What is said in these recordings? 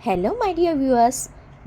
Hello my dear viewers,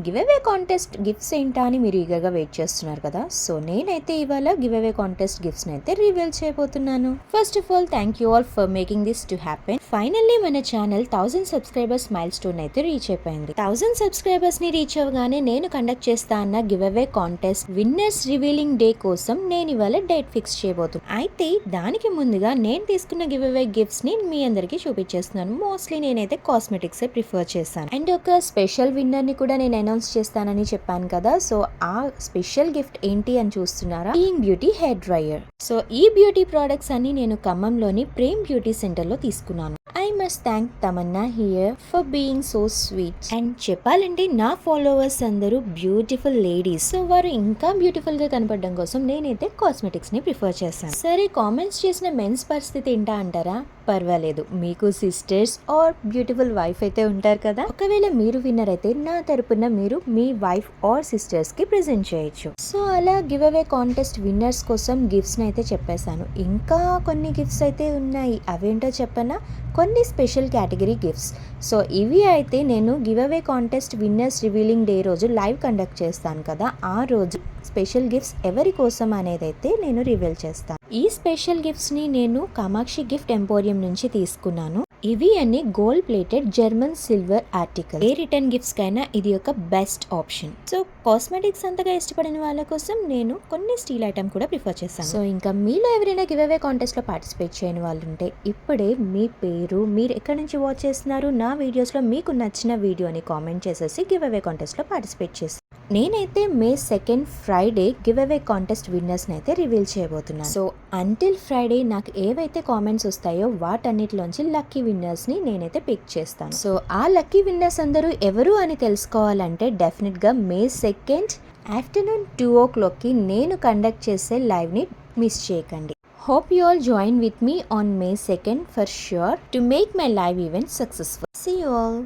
give away contest gifts ఏంటా అని మీరు ఈగర్గా వెయిట్ చేస్తున్నారు కదా. సో నేనైతే ఇవాళ గివ్ అవే కాంటెస్ట్ గిఫ్ట్స్ని అయితే రివీల్ చేయబోతున్నాను. First of all thank you all for making this to happen. Finally మన ఛానల్ 1000 సబ్స్క్రైబర్స్ మైల్ స్టోన్ అయితే రీచ్ అయిపోయింది. 1000 సబ్స్క్రైబర్స్ ని రీచ్ అవ్వగానే నేను కండక్ట్ చేస్తా అన్న give away contest winners revealing day కోసం నేను ఇవాళ డేట్ ఫిక్స్ చేయబోతున్నాను. అయితే దానికి ముందుగా నేను తీసుకున్న గివ్ అవే గిఫ్ట్స్ ని మీ అందరికి చూపించేస్తున్నాను. మోస్ట్లీ నేనైతే కాస్మెటిక్స్ ప్రిఫర్ చేస్తాను. అండ్ ఒక స్పెషల్ విన్నర్ ని కూడా నేను అనౌన్స్ చేస్తానని చెప్పాను కదా. సో ఆ స్పెషల్ గిఫ్ట్ ఏంటి అని చూస్తున్నారా? Being beauty hair dryer. So ఈ బ్యూటీ ప్రొడక్ట్స్ అన్ని నేను ఖమ్మంలోని ప్రేమ్ బ్యూటీ సెంటర్ లో తీసుకున్నాను. I must thank Tamannaah here for being so sweet. And చెప్పాలంటే నా ఫాలోవర్స్ అందరూ బ్యూటిఫుల్ లేడీస్. సో వారు ఇంకా బ్యూటిఫుల్ గా కనపడడం కోసం నేనైతే కాస్మెటిక్స్ ని ప్రిఫర్ చేస్తాను. సరే, కామెంట్స్ చేసిన మెన్స్ పరిస్థితి ఏంటా అంటారా? పర్వాలేదు, మీకు సిస్టర్స్ ఆర్ బ్యూటిఫుల్ వైఫ్ అయితే ఉంటారు కదా. ఒకవేళ మీరు విన్నర్ అయితే నా తరపున మీరు మీ వైఫ్ ఆర్ సిస్టర్స్ కి ప్రెజెంట్ చేయొచ్చు. సో అలా గివ్ అవే కాంటెస్ట్ విన్నర్స్ కోసం గిఫ్ట్స్ అయితే చెప్పేశాను. ఇంకా కొన్ని గిఫ్ట్స్ అయితే ఉన్నాయి. అవేంటో చెప్పనా? కొన్ని స్పెషల్ కేటగిరీ గిఫ్ట్స్. సో ఇవి అయితే నేను give away contest winners revealing day రోజు లైవ్ కండక్ట్ చేస్తాను కదా. ఆ రోజు స్పెషల్ గిఫ్ట్స్ ఎవరి కోసం అనేది అయితే నేను రివీల్ చేస్తాను. ఈ స్పెషల్ గిఫ్ట్స్ ని నేను కామాక్షి గిఫ్ట్ ఎంపోరియం నుంచి తీసుకున్నాను. ఇవి అన్ని gold plated German silver article. ఏ రిటర్న్ గిఫ్ట్స్ కైనా ఇది ఒక బెస్ట్ ఆప్షన్. సో కాస్మెటిక్స్ అంతగా ఇష్టపడిన వాళ్ళ కోసం నేను కొన్ని స్టీల్ ఐటమ్ కూడా ప్రిఫర్ చేస్తాను. సో ఇంకా మీలో ఎవరైనా గివ్ అవే కాంటెస్ట్ లో పార్టిసిపేట్ చేయని వాళ్ళు ఉంటే ఇప్పుడే మీ పేరు, మీరు ఎక్కడి నుంచి వాచ్ చేస్తున్నారు, నా వీడియోస్ లో మీకు నచ్చిన వీడియోని కామెంట్ చేసేసి గివ్ అవే కాంటెస్ట్ లో పార్టిసిపేట్ చేస్తాను. నేనైతే మే 2 ఫ్రైడే గివ్ అవే కాంటెస్ట్ విన్నర్స్ని అయితే రివీల్ చేయబోతున్నాను. సో అంటిల్ ఫ్రైడే నాకు ఏవైతే కామెంట్స్ వస్తాయో వాటన్నిటిలోంచి లక్కీ విన్నర్స్ని నేనైతే పిక్ చేస్తాను. సో ఆ లక్కీ విన్నర్స్ అందరూ ఎవరు అని తెలుసుకోవాలంటే డెఫినెట్గా మే 2 ఆఫ్టర్నూన్ 2 o'clock నేను కండక్ట్ చేసే లైవ్ని మిస్ చేయకండి. Hope you all join with me on May 2 for sure to make my live event successful. See you all.